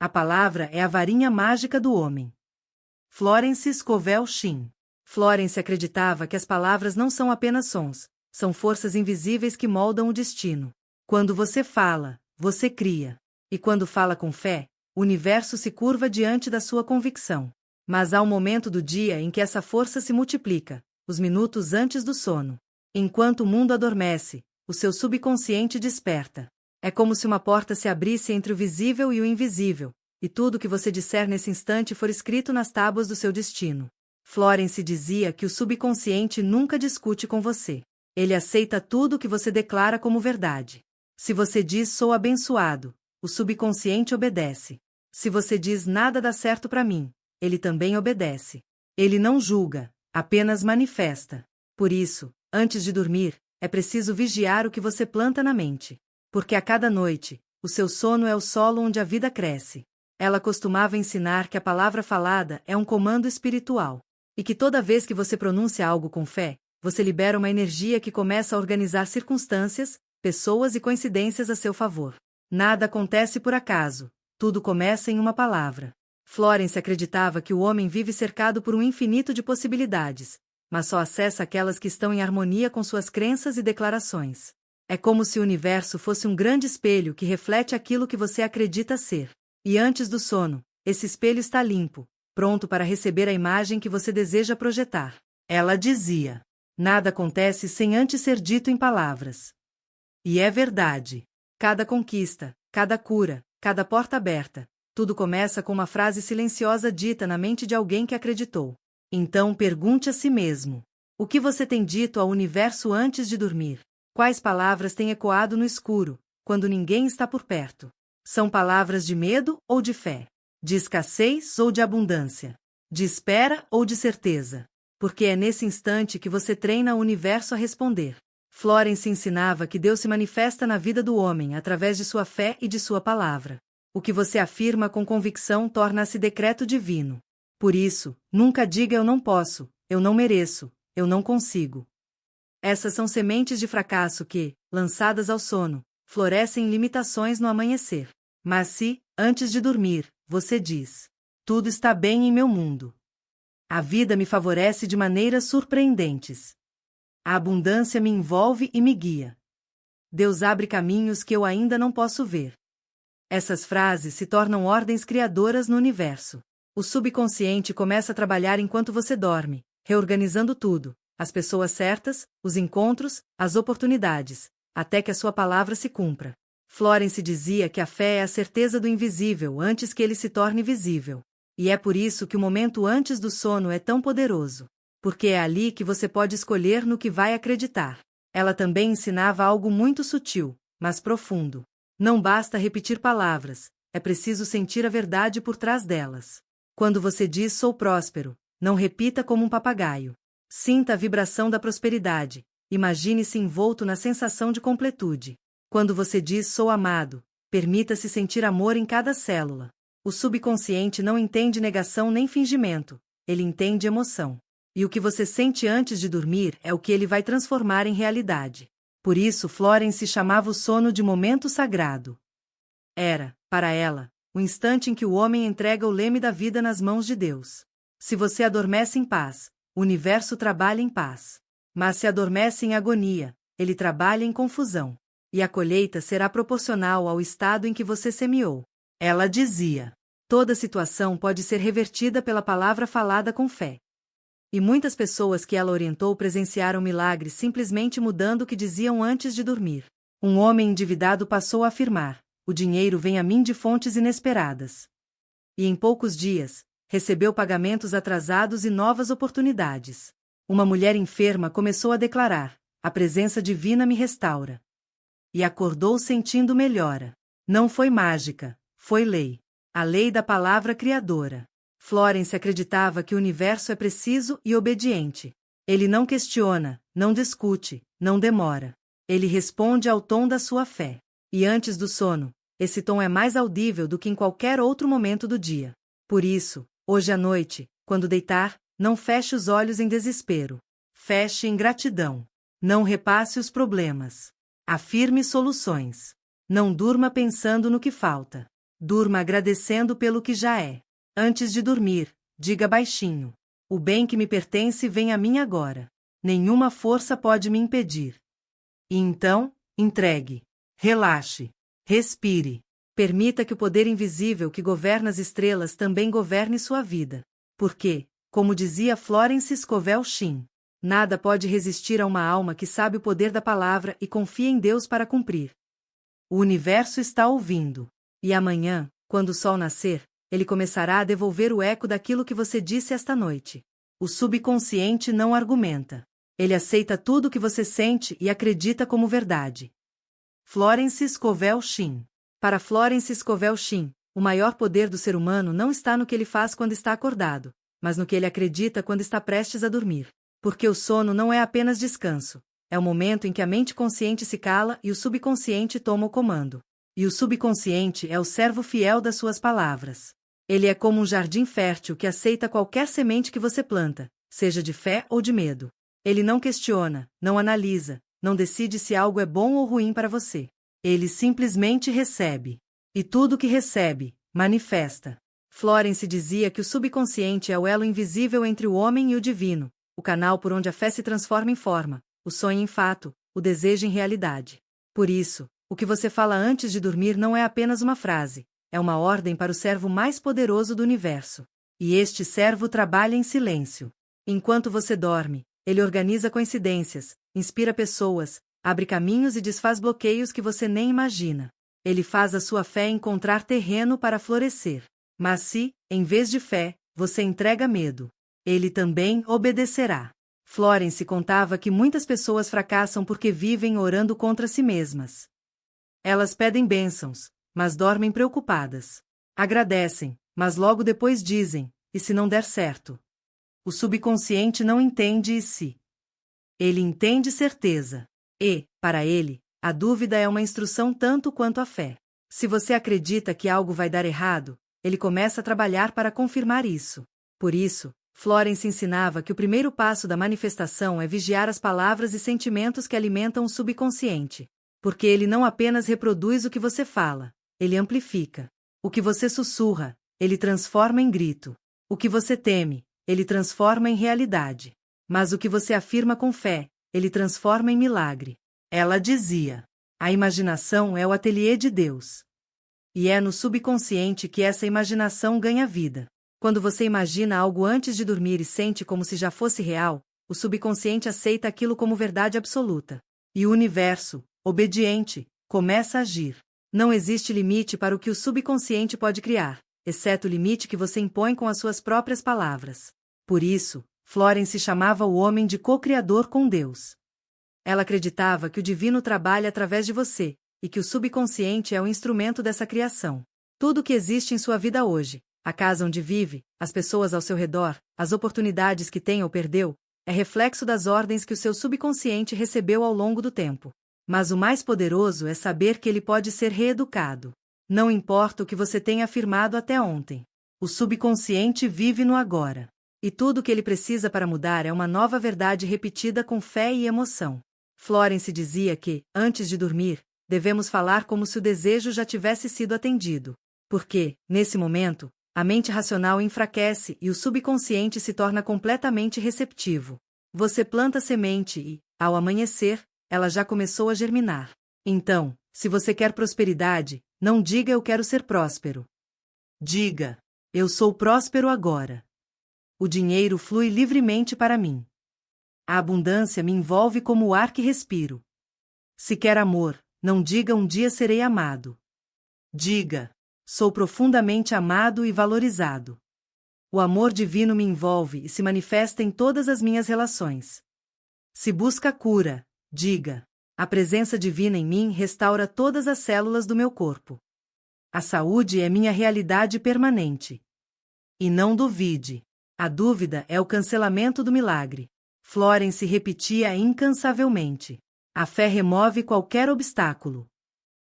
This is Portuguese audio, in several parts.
A palavra é a varinha mágica do homem. Florence Scovel Shinn. Florence acreditava que as palavras não são apenas sons, são forças invisíveis que moldam o destino. Quando você fala, você cria. E quando fala com fé, o universo se curva diante da sua convicção. Mas há um momento do dia em que essa força se multiplica, os minutos antes do sono. Enquanto o mundo adormece, o seu subconsciente desperta. É como se uma porta se abrisse entre o visível e o invisível, e tudo que você disser nesse instante for escrito nas tábuas do seu destino. Florence dizia que o subconsciente nunca discute com você. Ele aceita tudo o que você declara como verdade. Se você diz sou abençoado, o subconsciente obedece. Se você diz nada dá certo para mim, ele também obedece. Ele não julga, apenas manifesta. Por isso, antes de dormir, é preciso vigiar o que você planta na mente. Porque a cada noite, o seu sono é o solo onde a vida cresce. Ela costumava ensinar que a palavra falada é um comando espiritual. E que toda vez que você pronuncia algo com fé, você libera uma energia que começa a organizar circunstâncias, pessoas e coincidências a seu favor. Nada acontece por acaso, tudo começa em uma palavra. Florence acreditava que o homem vive cercado por um infinito de possibilidades, mas só acessa aquelas que estão em harmonia com suas crenças e declarações. É como se o universo fosse um grande espelho que reflete aquilo que você acredita ser. E antes do sono, esse espelho está limpo, pronto para receber a imagem que você deseja projetar. Ela dizia: nada acontece sem antes ser dito em palavras. E é verdade. Cada conquista, cada cura, cada porta aberta, tudo começa com uma frase silenciosa dita na mente de alguém que acreditou. Então pergunte a si mesmo: o que você tem dito ao universo antes de dormir? Quais palavras têm ecoado no escuro, quando ninguém está por perto? São palavras de medo ou de fé? De escassez ou de abundância? De espera ou de certeza? Porque é nesse instante que você treina o universo a responder. Florence ensinava que Deus se manifesta na vida do homem através de sua fé e de sua palavra. O que você afirma com convicção torna-se decreto divino. Por isso, nunca diga eu não posso, eu não mereço, eu não consigo. Essas são sementes de fracasso que, lançadas ao sono, florescem em limitações no amanhecer. Mas se, antes de dormir, você diz: tudo está bem em meu mundo. A vida me favorece de maneiras surpreendentes. A abundância me envolve e me guia. Deus abre caminhos que eu ainda não posso ver. Essas frases se tornam ordens criadoras no universo. O subconsciente começa a trabalhar enquanto você dorme, reorganizando tudo, as pessoas certas, os encontros, as oportunidades, até que a sua palavra se cumpra. Florence dizia que a fé é a certeza do invisível antes que ele se torne visível. E é por isso que o momento antes do sono é tão poderoso. Porque é ali que você pode escolher no que vai acreditar. Ela também ensinava algo muito sutil, mas profundo. Não basta repetir palavras, é preciso sentir a verdade por trás delas. Quando você diz sou próspero, não repita como um papagaio. Sinta a vibração da prosperidade, imagine-se envolto na sensação de completude. Quando você diz sou amado, permita-se sentir amor em cada célula. O subconsciente não entende negação nem fingimento, ele entende emoção. E o que você sente antes de dormir é o que ele vai transformar em realidade. Por isso Florence chamava o sono de momento sagrado. Era, para ela, o instante em que o homem entrega o leme da vida nas mãos de Deus. Se você adormece em paz, o universo trabalha em paz. Mas se adormece em agonia, ele trabalha em confusão. E a colheita será proporcional ao estado em que você semeou. Ela dizia: toda situação pode ser revertida pela palavra falada com fé. E muitas pessoas que ela orientou presenciaram milagres simplesmente mudando o que diziam antes de dormir. Um homem endividado passou a afirmar: o dinheiro vem a mim de fontes inesperadas. E em poucos dias, recebeu pagamentos atrasados e novas oportunidades. Uma mulher enferma começou a declarar: a presença divina me restaura. E acordou sentindo melhora. Não foi mágica, foi lei. A lei da palavra criadora. Florence acreditava que o universo é preciso e obediente. Ele não questiona, não discute, não demora. Ele responde ao tom da sua fé. E antes do sono, esse tom é mais audível do que em qualquer outro momento do dia. Por isso, hoje à noite, quando deitar, não feche os olhos em desespero. Feche em gratidão. Não repasse os problemas. Afirme soluções. Não durma pensando no que falta. Durma agradecendo pelo que já é. Antes de dormir, diga baixinho: o bem que me pertence vem a mim agora. Nenhuma força pode me impedir. E então, entregue. Relaxe. Respire. Permita que o poder invisível que governa as estrelas também governe sua vida. Porque, como dizia Florence Scovel Shinn, nada pode resistir a uma alma que sabe o poder da palavra e confia em Deus para cumprir. O universo está ouvindo. E amanhã, quando o sol nascer, ele começará a devolver o eco daquilo que você disse esta noite. O subconsciente não argumenta. Ele aceita tudo o que você sente e acredita como verdade. Florence Scovel Shinn. Para Florence Scovel Shinn, o maior poder do ser humano não está no que ele faz quando está acordado, mas no que ele acredita quando está prestes a dormir. Porque o sono não é apenas descanso. É o momento em que a mente consciente se cala e o subconsciente toma o comando. E o subconsciente é o servo fiel das suas palavras. Ele é como um jardim fértil que aceita qualquer semente que você planta, seja de fé ou de medo. Ele não questiona, não analisa, não decide se algo é bom ou ruim para você. Ele simplesmente recebe. E tudo que recebe, manifesta. Florence dizia que o subconsciente é o elo invisível entre o homem e o divino, o canal por onde a fé se transforma em forma, o sonho em fato, o desejo em realidade. Por isso, o que você fala antes de dormir não é apenas uma frase, é uma ordem para o servo mais poderoso do universo. E este servo trabalha em silêncio. Enquanto você dorme, ele organiza coincidências, inspira pessoas, abre caminhos e desfaz bloqueios que você nem imagina. Ele faz a sua fé encontrar terreno para florescer. Mas se, em vez de fé, você entrega medo, ele também obedecerá. Florence contava que muitas pessoas fracassam porque vivem orando contra si mesmas. Elas pedem bênçãos, mas dormem preocupadas. Agradecem, mas logo depois dizem: e se não der certo? O subconsciente não entende e se. Ele entende certeza. E, para ele, a dúvida é uma instrução tanto quanto a fé. Se você acredita que algo vai dar errado, ele começa a trabalhar para confirmar isso. Por isso, Florence ensinava que o primeiro passo da manifestação é vigiar as palavras e sentimentos que alimentam o subconsciente. Porque ele não apenas reproduz o que você fala, ele amplifica. O que você sussurra, ele transforma em grito. O que você teme, ele transforma em realidade. Mas o que você afirma com fé, ele transforma em milagre. Ela dizia: a imaginação é o ateliê de Deus. E é no subconsciente que essa imaginação ganha vida. Quando você imagina algo antes de dormir e sente como se já fosse real, o subconsciente aceita aquilo como verdade absoluta. E o universo, obediente, começa a agir. Não existe limite para o que o subconsciente pode criar, exceto o limite que você impõe com as suas próprias palavras. Por isso, Florence chamava o homem de co-criador com Deus. Ela acreditava que o divino trabalha através de você, e que o subconsciente é o instrumento dessa criação. Tudo o que existe em sua vida hoje, a casa onde vive, as pessoas ao seu redor, as oportunidades que tem ou perdeu, é reflexo das ordens que o seu subconsciente recebeu ao longo do tempo. Mas o mais poderoso é saber que ele pode ser reeducado. Não importa o que você tenha afirmado até ontem. O subconsciente vive no agora. E tudo o que ele precisa para mudar é uma nova verdade repetida com fé e emoção. Florence dizia que, antes de dormir, devemos falar como se o desejo já tivesse sido atendido. Porque, nesse momento, a mente racional enfraquece e o subconsciente se torna completamente receptivo. Você planta a semente e, ao amanhecer, ela já começou a germinar. Então, se você quer prosperidade, não diga eu quero ser próspero. Diga, eu sou próspero agora. O dinheiro flui livremente para mim. A abundância me envolve como o ar que respiro. Se quer amor, não diga um dia serei amado. Diga, sou profundamente amado e valorizado. O amor divino me envolve e se manifesta em todas as minhas relações. Se busca cura, diga, a presença divina em mim restaura todas as células do meu corpo. A saúde é minha realidade permanente. E não duvide. A dúvida é o cancelamento do milagre. Florence repetia incansavelmente. A fé remove qualquer obstáculo.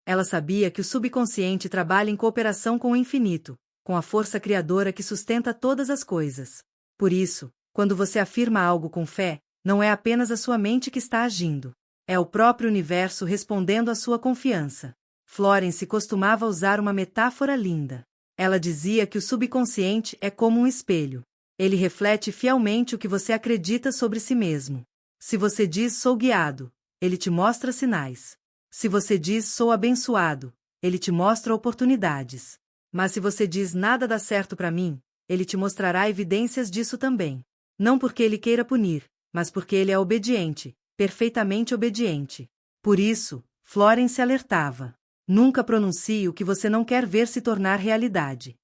Ela sabia que o subconsciente trabalha em cooperação com o infinito, com a força criadora que sustenta todas as coisas. Por isso, quando você afirma algo com fé, não é apenas a sua mente que está agindo. É o próprio universo respondendo à sua confiança. Florence costumava usar uma metáfora linda. Ela dizia que o subconsciente é como um espelho. Ele reflete fielmente o que você acredita sobre si mesmo. Se você diz sou guiado, ele te mostra sinais. Se você diz sou abençoado, ele te mostra oportunidades. Mas se você diz nada dá certo para mim, ele te mostrará evidências disso também. Não porque ele queira punir, mas porque ele é obediente, perfeitamente obediente. Por isso, Florence alertava: nunca pronuncie o que você não quer ver se tornar realidade.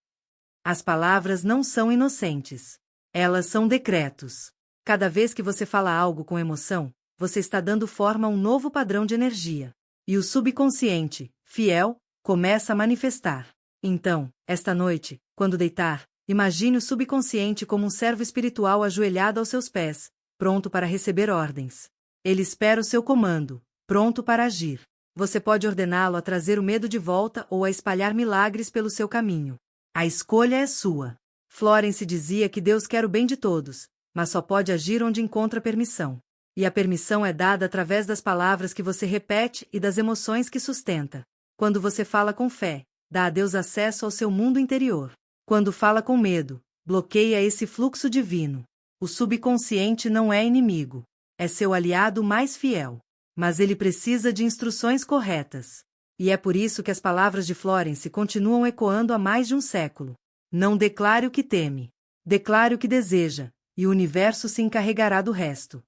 As palavras não são inocentes. Elas são decretos. Cada vez que você fala algo com emoção, você está dando forma a um novo padrão de energia. E o subconsciente, fiel, começa a manifestar. Então, esta noite, quando deitar, imagine o subconsciente como um servo espiritual ajoelhado aos seus pés, pronto para receber ordens. Ele espera o seu comando, pronto para agir. Você pode ordená-lo a trazer o medo de volta ou a espalhar milagres pelo seu caminho. A escolha é sua. Florence dizia que Deus quer o bem de todos, mas só pode agir onde encontra permissão. E a permissão é dada através das palavras que você repete e das emoções que sustenta. Quando você fala com fé, dá a Deus acesso ao seu mundo interior. Quando fala com medo, bloqueia esse fluxo divino. O subconsciente não é inimigo. É seu aliado mais fiel. Mas ele precisa de instruções corretas. E é por isso que as palavras de Florence continuam ecoando há mais de um século. Não declare o que teme. Declare o que deseja, e o universo se encarregará do resto.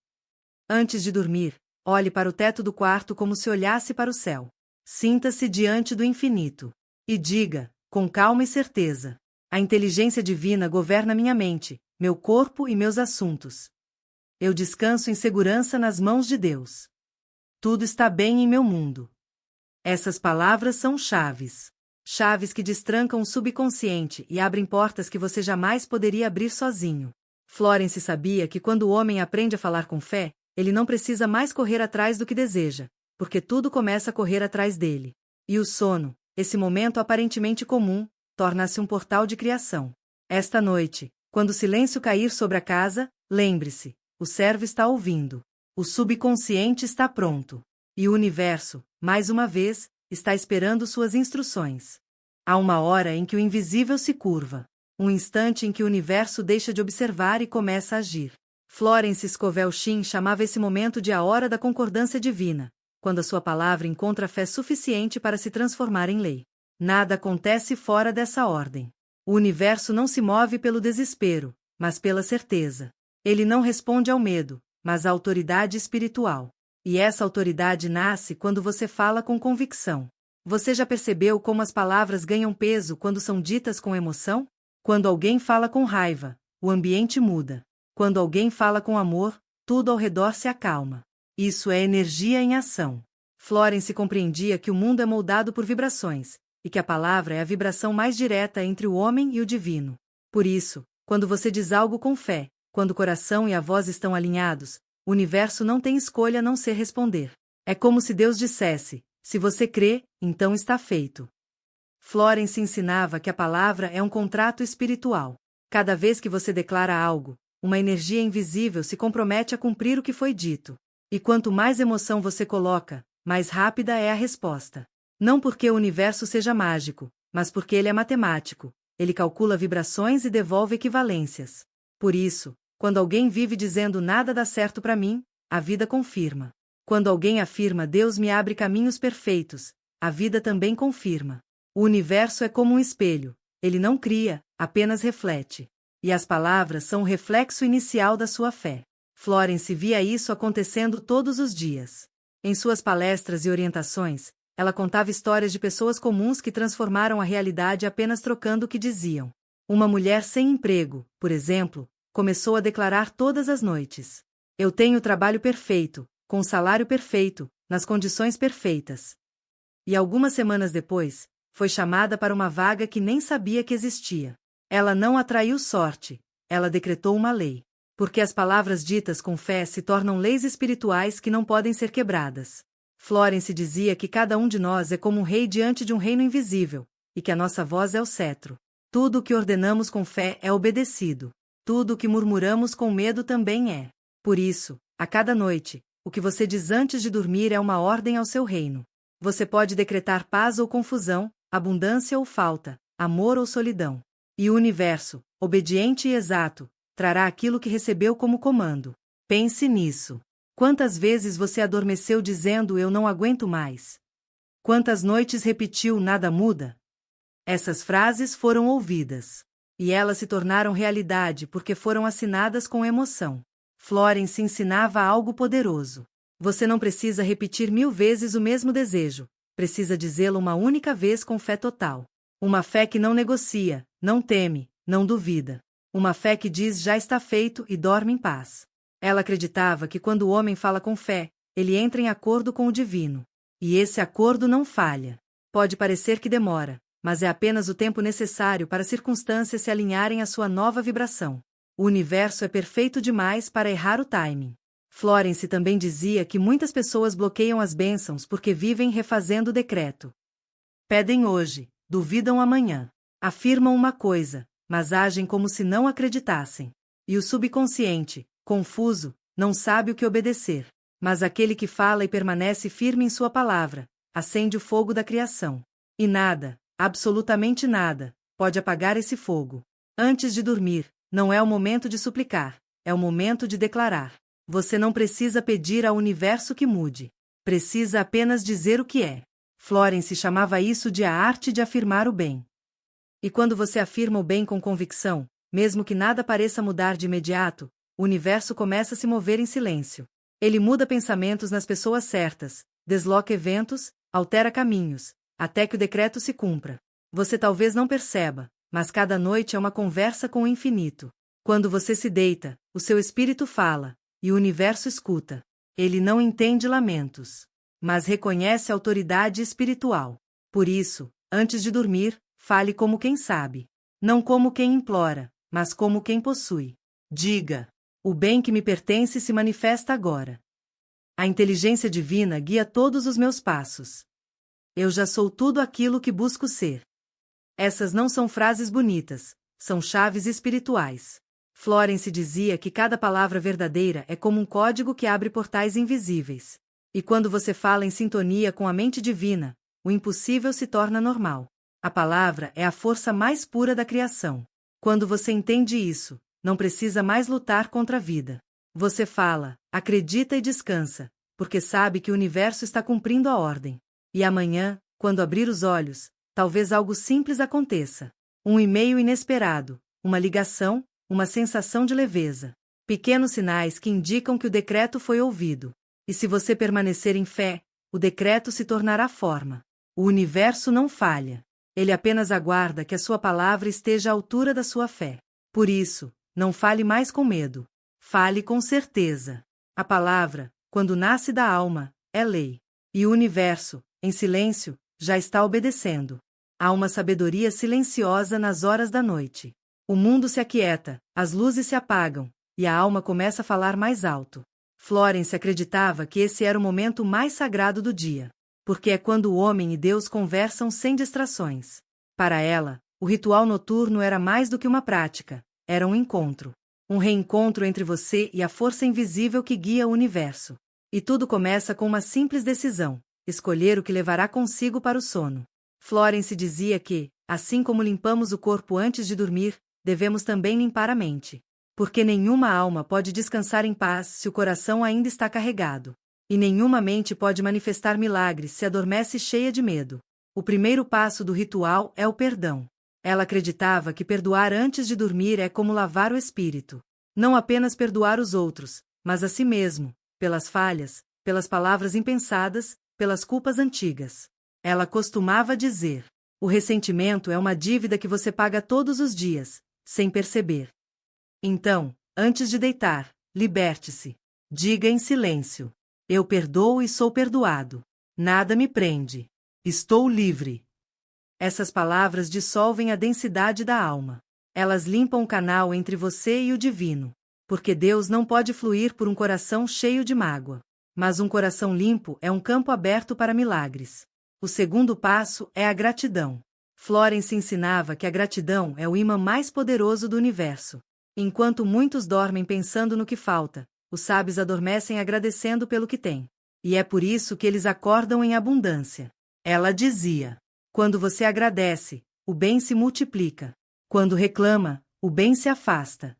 Antes de dormir, olhe para o teto do quarto como se olhasse para o céu. Sinta-se diante do infinito. E diga, com calma e certeza: a inteligência divina governa minha mente, meu corpo e meus assuntos. Eu descanso em segurança nas mãos de Deus. Tudo está bem em meu mundo. Essas palavras são chaves. Chaves que destrancam o subconsciente e abrem portas que você jamais poderia abrir sozinho. Florence sabia que quando o homem aprende a falar com fé, ele não precisa mais correr atrás do que deseja, porque tudo começa a correr atrás dele. E o sono, esse momento aparentemente comum, torna-se um portal de criação. Esta noite, quando o silêncio cair sobre a casa, lembre-se: o servo está ouvindo. O subconsciente está pronto. E o universo, mais uma vez, está esperando suas instruções. Há uma hora em que o invisível se curva. Um instante em que o universo deixa de observar e começa a agir. Florence Scovel Shinn chamava esse momento de a hora da concordância divina, quando a sua palavra encontra fé suficiente para se transformar em lei. Nada acontece fora dessa ordem. O universo não se move pelo desespero, mas pela certeza. Ele não responde ao medo, mas à autoridade espiritual. E essa autoridade nasce quando você fala com convicção. Você já percebeu como as palavras ganham peso quando são ditas com emoção? Quando alguém fala com raiva, o ambiente muda. Quando alguém fala com amor, tudo ao redor se acalma. Isso é energia em ação. Florence compreendia que o mundo é moldado por vibrações, e que a palavra é a vibração mais direta entre o homem e o divino. Por isso, quando você diz algo com fé, quando o coração e a voz estão alinhados, o universo não tem escolha a não ser responder. É como se Deus dissesse: se você crê, então está feito. Florence ensinava que a palavra é um contrato espiritual. Cada vez que você declara algo, uma energia invisível se compromete a cumprir o que foi dito. E quanto mais emoção você coloca, mais rápida é a resposta. Não porque o universo seja mágico, mas porque ele é matemático. Ele calcula vibrações e devolve equivalências. Por isso, quando alguém vive dizendo nada dá certo para mim, a vida confirma. Quando alguém afirma Deus me abre caminhos perfeitos, a vida também confirma. O universo é como um espelho. Ele não cria, apenas reflete. E as palavras são o reflexo inicial da sua fé. Florence via isso acontecendo todos os dias. Em suas palestras e orientações, ela contava histórias de pessoas comuns que transformaram a realidade apenas trocando o que diziam. Uma mulher sem emprego, por exemplo, começou a declarar todas as noites: eu tenho o trabalho perfeito, com o salário perfeito, nas condições perfeitas. E algumas semanas depois, foi chamada para uma vaga que nem sabia que existia. Ela não atraiu sorte, ela decretou uma lei. Porque as palavras ditas com fé se tornam leis espirituais que não podem ser quebradas. Florence dizia que cada um de nós é como um rei diante de um reino invisível, e que a nossa voz é o cetro. Tudo o que ordenamos com fé é obedecido. Tudo o que murmuramos com medo também é. Por isso, a cada noite, o que você diz antes de dormir é uma ordem ao seu reino. Você pode decretar paz ou confusão, abundância ou falta, amor ou solidão. E o universo, obediente e exato, trará aquilo que recebeu como comando. Pense nisso. Quantas vezes você adormeceu dizendo eu não aguento mais? Quantas noites repetiu nada muda? Essas frases foram ouvidas. E elas se tornaram realidade porque foram assinadas com emoção. Florence ensinava algo poderoso. Você não precisa repetir 1000 vezes o mesmo desejo. Precisa dizê-lo uma única vez com fé total. Uma fé que não negocia, não teme, não duvida. Uma fé que diz já está feito e dorme em paz. Ela acreditava que quando o homem fala com fé, ele entra em acordo com o divino. E esse acordo não falha. Pode parecer que demora, mas é apenas o tempo necessário para as circunstâncias se alinharem à sua nova vibração. O universo é perfeito demais para errar o timing. Florence também dizia que muitas pessoas bloqueiam as bênçãos porque vivem refazendo o decreto. Pedem hoje, duvidam amanhã. Afirmam uma coisa, mas agem como se não acreditassem. E o subconsciente, confuso, não sabe o que obedecer. Mas aquele que fala e permanece firme em sua palavra, acende o fogo da criação. E nada, absolutamente nada, pode apagar esse fogo. Antes de dormir, não é o momento de suplicar, é o momento de declarar. Você não precisa pedir ao universo que mude. Precisa apenas dizer o que é. Florence chamava isso de a arte de afirmar o bem. E quando você afirma o bem com convicção, mesmo que nada pareça mudar de imediato, o universo começa a se mover em silêncio. Ele muda pensamentos nas pessoas certas, desloca eventos, altera caminhos, até que o decreto se cumpra. Você talvez não perceba, mas cada noite é uma conversa com o infinito. Quando você se deita, o seu espírito fala, e o universo escuta. Ele não entende lamentos, mas reconhece a autoridade espiritual. Por isso, antes de dormir, fale como quem sabe. Não como quem implora, mas como quem possui. Diga: o bem que me pertence se manifesta agora. A inteligência divina guia todos os meus passos. Eu já sou tudo aquilo que busco ser. Essas não são frases bonitas, são chaves espirituais. Florence dizia que cada palavra verdadeira é como um código que abre portais invisíveis. E quando você fala em sintonia com a mente divina, o impossível se torna normal. A palavra é a força mais pura da criação. Quando você entende isso, não precisa mais lutar contra a vida. Você fala, acredita e descansa, porque sabe que o universo está cumprindo a ordem. E amanhã, quando abrir os olhos, talvez algo simples aconteça. Um e-mail inesperado, uma ligação, uma sensação de leveza. Pequenos sinais que indicam que o decreto foi ouvido. E se você permanecer em fé, o decreto se tornará forma. O universo não falha. Ele apenas aguarda que a sua palavra esteja à altura da sua fé. Por isso, não fale mais com medo. Fale com certeza. A palavra, quando nasce da alma, é lei. E o universo, em silêncio, já está obedecendo. Há uma sabedoria silenciosa nas horas da noite. O mundo se aquieta, as luzes se apagam, e a alma começa a falar mais alto. Florence acreditava que esse era o momento mais sagrado do dia, porque é quando o homem e Deus conversam sem distrações. Para ela, o ritual noturno era mais do que uma prática, era um encontro. Um reencontro entre você e a força invisível que guia o universo. E tudo começa com uma simples decisão: escolher o que levará consigo para o sono. Florence dizia que, assim como limpamos o corpo antes de dormir, devemos também limpar a mente. Porque nenhuma alma pode descansar em paz se o coração ainda está carregado. E nenhuma mente pode manifestar milagres se adormece cheia de medo. O primeiro passo do ritual é o perdão. Ela acreditava que perdoar antes de dormir é como lavar o espírito. Não apenas perdoar os outros, mas a si mesmo, pelas falhas, pelas palavras impensadas, pelas culpas antigas. Ela costumava dizer: o ressentimento é uma dívida que você paga todos os dias, sem perceber. Então, antes de deitar, liberte-se. Diga em silêncio: eu perdoo e sou perdoado. Nada me prende. Estou livre. Essas palavras dissolvem a densidade da alma. Elas limpam o canal entre você e o divino. Porque Deus não pode fluir por um coração cheio de mágoa. Mas um coração limpo é um campo aberto para milagres. O segundo passo é a gratidão. Florence ensinava que a gratidão é o imã mais poderoso do universo. Enquanto muitos dormem pensando no que falta, os sábios adormecem agradecendo pelo que têm. e é por isso que eles acordam em abundância. Ela dizia: quando você agradece, o bem se multiplica. Quando reclama, o bem se afasta.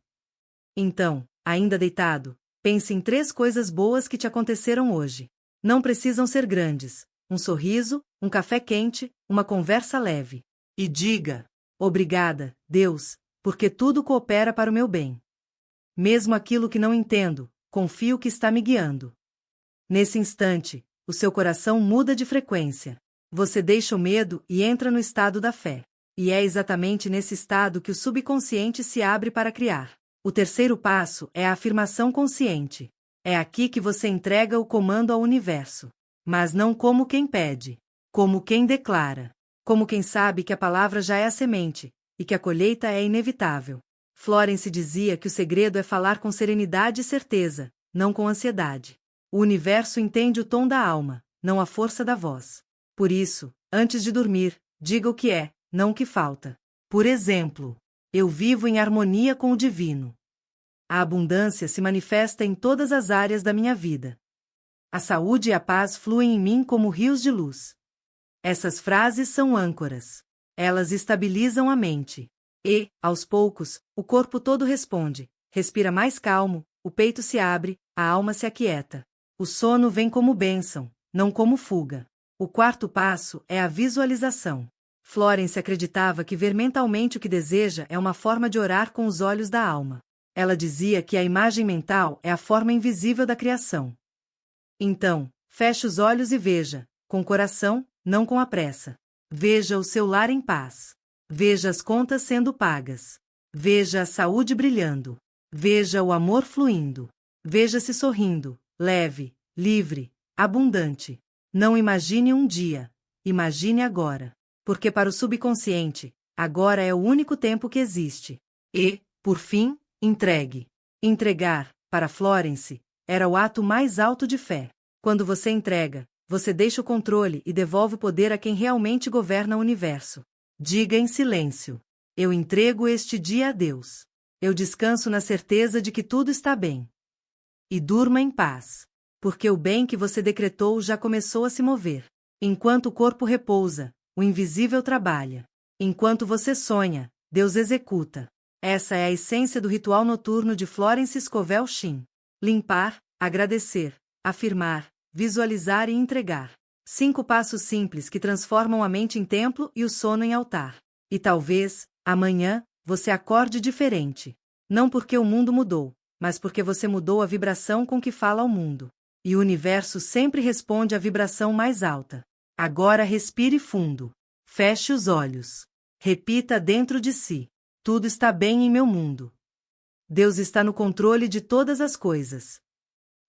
Então, ainda deitado, pense em 3 coisas boas que te aconteceram hoje. Não precisam ser grandes: um sorriso, um café quente, uma conversa leve. E diga: obrigada, Deus, porque tudo coopera para o meu bem. Mesmo aquilo que não entendo, confio que está me guiando. Nesse instante, o seu coração muda de frequência. Você deixa o medo e entra no estado da fé. E é exatamente nesse estado que o subconsciente se abre para criar. O terceiro passo é a afirmação consciente. É aqui que você entrega o comando ao universo. Mas não como quem pede, como quem declara. Como quem sabe que a palavra já é a semente, e que a colheita é inevitável. Florence dizia que o segredo é falar com serenidade e certeza, não com ansiedade. O universo entende o tom da alma, não a força da voz. Por isso, antes de dormir, diga o que é, não o que falta. Por exemplo, eu vivo em harmonia com o divino. A abundância se manifesta em todas as áreas da minha vida. A saúde e a paz fluem em mim como rios de luz. Essas frases são âncoras. Elas estabilizam a mente. E, aos poucos, o corpo todo responde, respira mais calmo, o peito se abre, a alma se aquieta. O sono vem como bênção, não como fuga. O quarto passo é a visualização. Florence acreditava que ver mentalmente o que deseja é uma forma de orar com os olhos da alma. Ela dizia que a imagem mental é a forma invisível da criação. Então, feche os olhos e veja, com o coração, não com a pressa. Veja o seu lar em paz. Veja as contas sendo pagas. Veja a saúde brilhando. Veja o amor fluindo. Veja-se sorrindo, leve, livre, abundante. Não imagine um dia, imagine agora. Porque para o subconsciente, agora é o único tempo que existe. E, por fim, entregue. Entregar, para Florence, era o ato mais alto de fé. Quando você entrega, você deixa o controle e devolve o poder a quem realmente governa o universo. Diga em silêncio: eu entrego este dia a Deus. Eu descanso na certeza de que tudo está bem. E durma em paz. Porque o bem que você decretou já começou a se mover. Enquanto o corpo repousa, o invisível trabalha. Enquanto você sonha, Deus executa. Essa é a essência do ritual noturno de Florence Scovel Shinn. Limpar, agradecer, afirmar, visualizar e entregar. 5 passos simples que transformam a mente em templo e o sono em altar. E talvez, amanhã, você acorde diferente. Não porque o mundo mudou, mas porque você mudou a vibração com que fala ao mundo. E o universo sempre responde à vibração mais alta. Agora respire fundo. Feche os olhos. Repita dentro de si: tudo está bem em meu mundo. Deus está no controle de todas as coisas.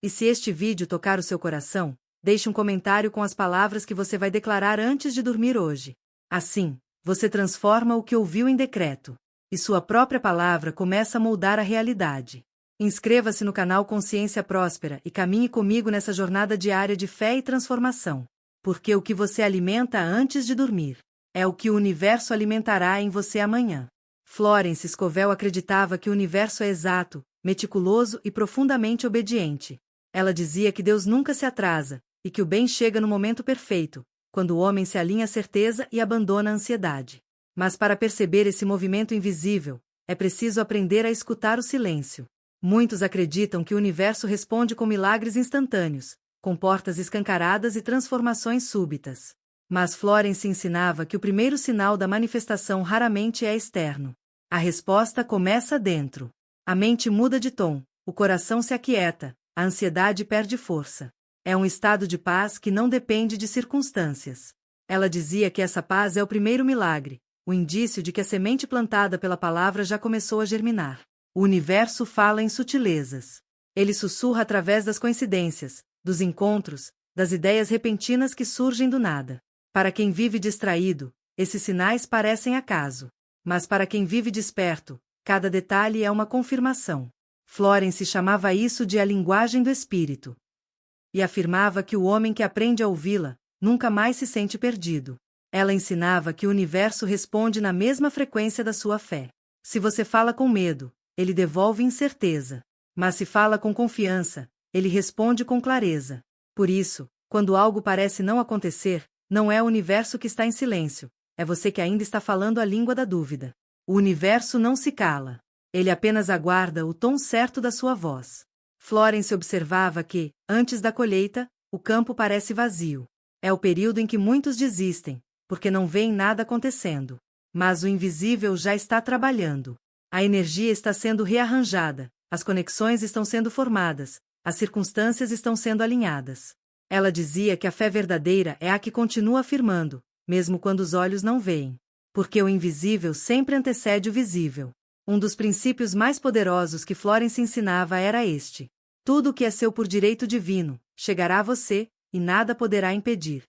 E se este vídeo tocar o seu coração, deixe um comentário com as palavras que você vai declarar antes de dormir hoje. Assim, você transforma o que ouviu em decreto. E sua própria palavra começa a moldar a realidade. Inscreva-se no canal Consciência Próspera e caminhe comigo nessa jornada diária de fé e transformação. Porque o que você alimenta antes de dormir é o que o universo alimentará em você amanhã. Florence Scovel acreditava que o universo é exato, meticuloso e profundamente obediente. Ela dizia que Deus nunca se atrasa, e que o bem chega no momento perfeito, quando o homem se alinha à certeza e abandona a ansiedade. Mas para perceber esse movimento invisível, é preciso aprender a escutar o silêncio. Muitos acreditam que o universo responde com milagres instantâneos, com portas escancaradas e transformações súbitas. Mas Florence ensinava que o primeiro sinal da manifestação raramente é externo. A resposta começa dentro. A mente muda de tom, o coração se aquieta, a ansiedade perde força. É um estado de paz que não depende de circunstâncias. Ela dizia que essa paz é o primeiro milagre, o indício de que a semente plantada pela palavra já começou a germinar. O universo fala em sutilezas. Ele sussurra através das coincidências, dos encontros, das ideias repentinas que surgem do nada. Para quem vive distraído, esses sinais parecem acaso. Mas para quem vive desperto, cada detalhe é uma confirmação. Florence chamava isso de a linguagem do espírito. E afirmava que o homem que aprende a ouvi-la, nunca mais se sente perdido. Ela ensinava que o universo responde na mesma frequência da sua fé. Se você fala com medo, ele devolve incerteza. Mas se fala com confiança, ele responde com clareza. Por isso, quando algo parece não acontecer, não é o universo que está em silêncio, é você que ainda está falando a língua da dúvida. O universo não se cala. Ele apenas aguarda o tom certo da sua voz. Florence observava que, antes da colheita, o campo parece vazio. É o período em que muitos desistem, porque não veem nada acontecendo. Mas o invisível já está trabalhando. A energia está sendo rearranjada, as conexões estão sendo formadas, as circunstâncias estão sendo alinhadas. Ela dizia que a fé verdadeira é a que continua afirmando, mesmo quando os olhos não veem. Porque o invisível sempre antecede o visível. Um dos princípios mais poderosos que Florence ensinava era este: tudo o que é seu por direito divino chegará a você, e nada poderá impedir.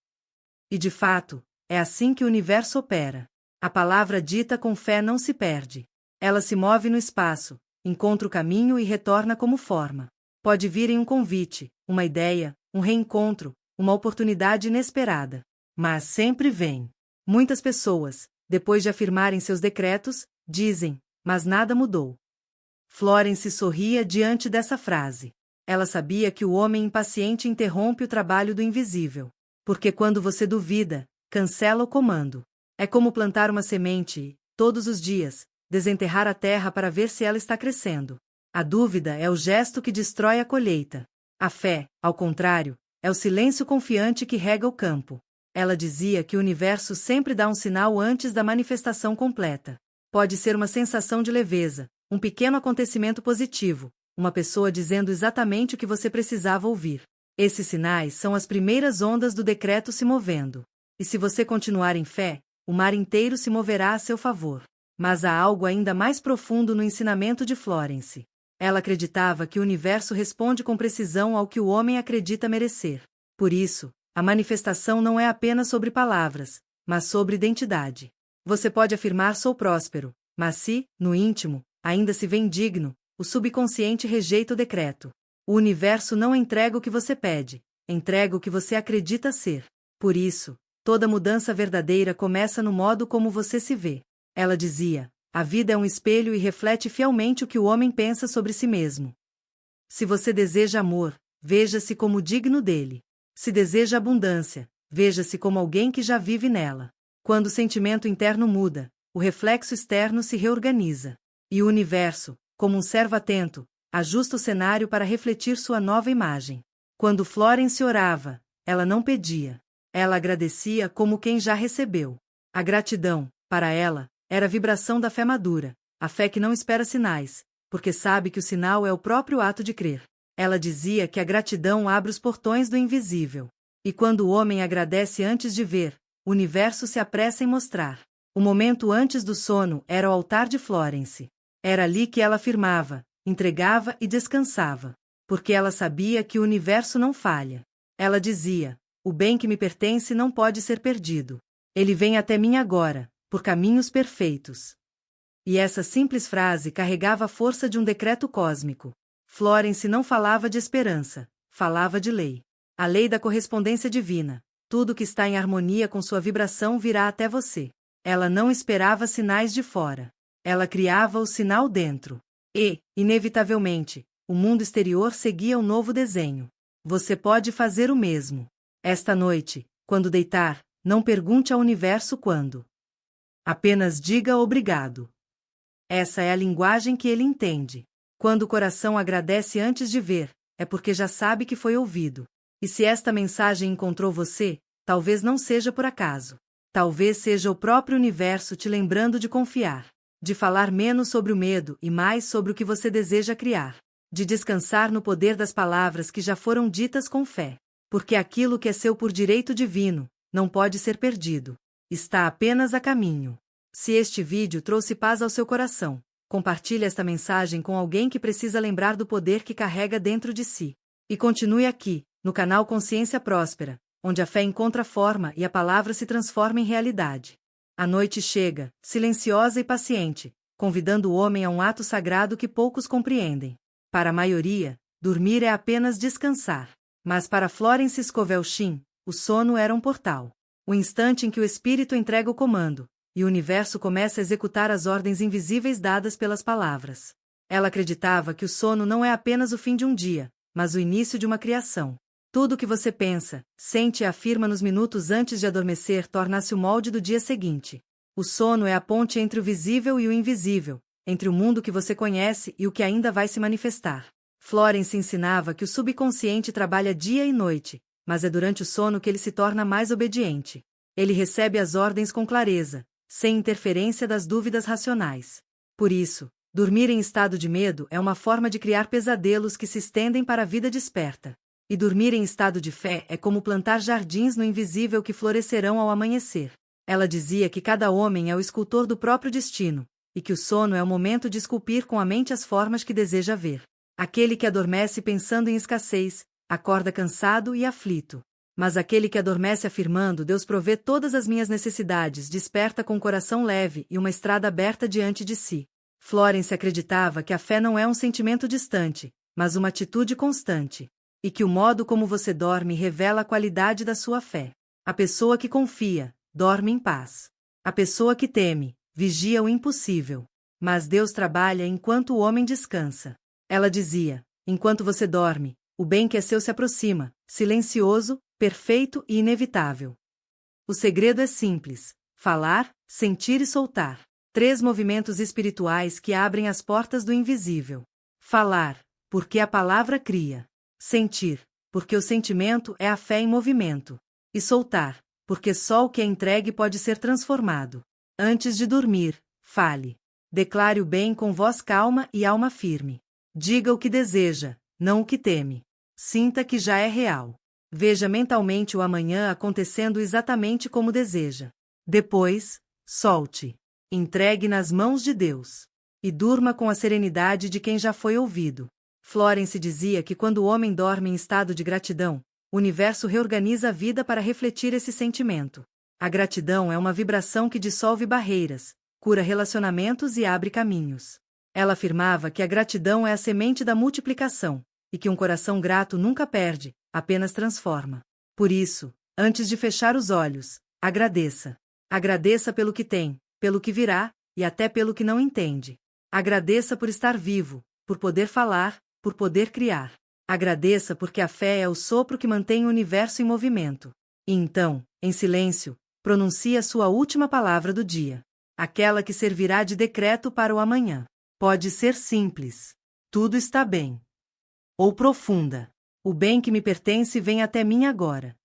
E de fato, é assim que o universo opera. A palavra dita com fé não se perde. Ela se move no espaço, encontra o caminho e retorna como forma. Pode vir em um convite, uma ideia, um reencontro, uma oportunidade inesperada. Mas sempre vem. Muitas pessoas, depois de afirmarem seus decretos, dizem, mas nada mudou. Florence sorria diante dessa frase. Ela sabia que o homem impaciente interrompe o trabalho do invisível. Porque quando você duvida, cancela o comando. É como plantar uma semente e, todos os dias, desenterrar a terra para ver se ela está crescendo. A dúvida é o gesto que destrói a colheita. A fé, ao contrário, é o silêncio confiante que rega o campo. Ela dizia que o universo sempre dá um sinal antes da manifestação completa. Pode ser uma sensação de leveza, um pequeno acontecimento positivo, uma pessoa dizendo exatamente o que você precisava ouvir. Esses sinais são as primeiras ondas do decreto se movendo. E se você continuar em fé, o mar inteiro se moverá a seu favor. Mas há algo ainda mais profundo no ensinamento de Florence. Ela acreditava que o universo responde com precisão ao que o homem acredita merecer. Por isso, a manifestação não é apenas sobre palavras, mas sobre identidade. Você pode afirmar sou próspero, mas se, no íntimo, ainda se vê indigno, o subconsciente rejeita o decreto. O universo não entrega o que você pede, entrega o que você acredita ser. Por isso, toda mudança verdadeira começa no modo como você se vê. Ela dizia, a vida é um espelho e reflete fielmente o que o homem pensa sobre si mesmo. Se você deseja amor, veja-se como digno dele. Se deseja abundância, veja-se como alguém que já vive nela. Quando o sentimento interno muda, o reflexo externo se reorganiza. E o universo, como um servo atento, ajusta o cenário para refletir sua nova imagem. Quando Florence orava, ela não pedia. Ela agradecia como quem já recebeu. A gratidão, para ela, era a vibração da fé madura, a fé que não espera sinais, porque sabe que o sinal é o próprio ato de crer. Ela dizia que a gratidão abre os portões do invisível. E quando o homem agradece antes de ver, o universo se apressa em mostrar. O momento antes do sono era o altar de Florence. Era ali que ela afirmava, entregava e descansava. Porque ela sabia que o universo não falha. Ela dizia, o bem que me pertence não pode ser perdido. Ele vem até mim agora, por caminhos perfeitos. E essa simples frase carregava a força de um decreto cósmico. Florence não falava de esperança, falava de lei. A lei da correspondência divina. Tudo que está em harmonia com sua vibração virá até você. Ela não esperava sinais de fora. Ela criava o sinal dentro. E, inevitavelmente, o mundo exterior seguia um novo desenho. Você pode fazer o mesmo. Esta noite, quando deitar, não pergunte ao universo quando. Apenas diga obrigado. Essa é a linguagem que ele entende. Quando o coração agradece antes de ver, é porque já sabe que foi ouvido. E se esta mensagem encontrou você, talvez não seja por acaso. Talvez seja o próprio universo te lembrando de confiar. De falar menos sobre o medo e mais sobre o que você deseja criar. De descansar no poder das palavras que já foram ditas com fé. Porque aquilo que é seu por direito divino, não pode ser perdido. Está apenas a caminho. Se este vídeo trouxe paz ao seu coração, compartilhe esta mensagem com alguém que precisa lembrar do poder que carrega dentro de si. E continue aqui, no canal Consciência Próspera, onde a fé encontra forma e a palavra se transforma em realidade. A noite chega, silenciosa e paciente, convidando o homem a um ato sagrado que poucos compreendem. Para a maioria, dormir é apenas descansar. Mas para Florence Scovel Shinn, o sono era um portal. O instante em que o espírito entrega o comando, e o universo começa a executar as ordens invisíveis dadas pelas palavras. Ela acreditava que o sono não é apenas o fim de um dia, mas o início de uma criação. Tudo o que você pensa, sente e afirma nos minutos antes de adormecer torna-se o molde do dia seguinte. O sono é a ponte entre o visível e o invisível, entre o mundo que você conhece e o que ainda vai se manifestar. Florence ensinava que o subconsciente trabalha dia e noite, mas é durante o sono que ele se torna mais obediente. Ele recebe as ordens com clareza, sem interferência das dúvidas racionais. Por isso, dormir em estado de medo é uma forma de criar pesadelos que se estendem para a vida desperta. E dormir em estado de fé é como plantar jardins no invisível que florescerão ao amanhecer. Ela dizia que cada homem é o escultor do próprio destino, e que o sono é o momento de esculpir com a mente as formas que deseja ver. Aquele que adormece pensando em escassez, acorda cansado e aflito. Mas aquele que adormece afirmando Deus provê todas as minhas necessidades desperta com o coração leve e uma estrada aberta diante de si. Florence acreditava que a fé não é um sentimento distante, mas uma atitude constante. E que o modo como você dorme revela a qualidade da sua fé. A pessoa que confia, dorme em paz. A pessoa que teme, vigia o impossível. Mas Deus trabalha enquanto o homem descansa. Ela dizia, enquanto você dorme, o bem que é seu se aproxima, silencioso, perfeito e inevitável. O segredo é simples: falar, sentir e soltar. 3 movimentos espirituais que abrem as portas do invisível. Falar, porque a palavra cria. Sentir, porque o sentimento é a fé em movimento. E soltar, porque só o que é entregue pode ser transformado. Antes de dormir, fale. Declare o bem com voz calma e alma firme. Diga o que deseja, não o que teme. Sinta que já é real. Veja mentalmente o amanhã acontecendo exatamente como deseja. Depois, solte. Entregue nas mãos de Deus. E durma com a serenidade de quem já foi ouvido. Florence dizia que quando o homem dorme em estado de gratidão, o universo reorganiza a vida para refletir esse sentimento. A gratidão é uma vibração que dissolve barreiras, cura relacionamentos e abre caminhos. Ela afirmava que a gratidão é a semente da multiplicação, e que um coração grato nunca perde, apenas transforma. Por isso, antes de fechar os olhos, agradeça. Agradeça pelo que tem, pelo que virá, e até pelo que não entende. Agradeça por estar vivo, por poder falar, por poder criar. Agradeça porque a fé é o sopro que mantém o universo em movimento. E então, em silêncio, pronuncie a sua última palavra do dia. Aquela que servirá de decreto para o amanhã. Pode ser simples. Tudo está bem. Ou profunda. O bem que me pertence vem até mim agora.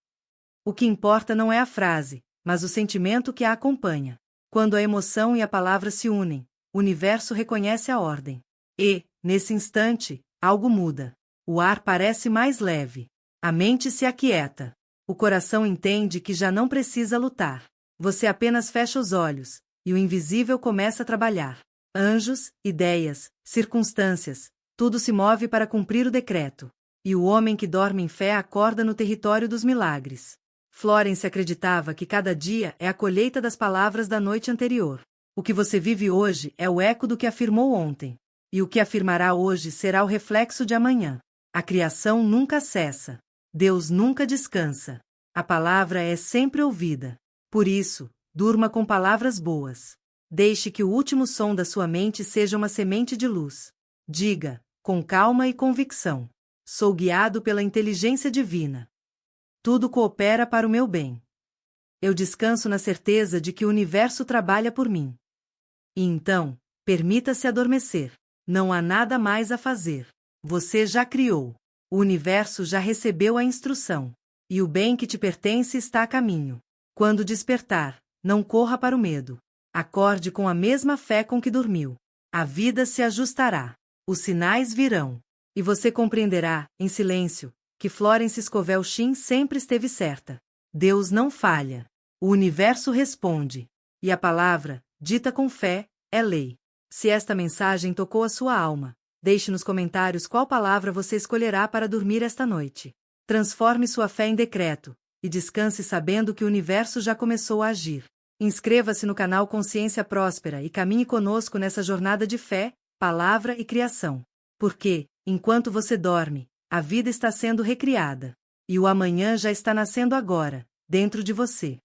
O que importa não é a frase, mas o sentimento que a acompanha. Quando a emoção e a palavra se unem, o universo reconhece a ordem. E, nesse instante, algo muda. O ar parece mais leve. A mente se aquieta. O coração entende que já não precisa lutar. Você apenas fecha os olhos, e o invisível começa a trabalhar. Anjos, ideias, circunstâncias, tudo se move para cumprir o decreto. E o homem que dorme em fé acorda no território dos milagres. Florence acreditava que cada dia é a colheita das palavras da noite anterior. O que você vive hoje é o eco do que afirmou ontem. E o que afirmará hoje será o reflexo de amanhã. A criação nunca cessa. Deus nunca descansa. A palavra é sempre ouvida. Por isso, durma com palavras boas. Deixe que o último som da sua mente seja uma semente de luz. Diga, com calma e convicção: sou guiado pela inteligência divina. Tudo coopera para o meu bem. Eu descanso na certeza de que o universo trabalha por mim. E então, permita-se adormecer. Não há nada mais a fazer. Você já criou. O universo já recebeu a instrução. E o bem que te pertence está a caminho. Quando despertar, não corra para o medo. Acorde com a mesma fé com que dormiu. A vida se ajustará. Os sinais virão. E você compreenderá, em silêncio, que Florence Scovel Shinn sempre esteve certa. Deus não falha. O universo responde. E a palavra, dita com fé, é lei. Se esta mensagem tocou a sua alma, deixe nos comentários qual palavra você escolherá para dormir esta noite. Transforme sua fé em decreto, e descanse sabendo que o universo já começou a agir. Inscreva-se no canal Consciência Próspera e caminhe conosco nessa jornada de fé, palavra e criação. Porque, enquanto você dorme, a vida está sendo recriada. E o amanhã já está nascendo agora, dentro de você.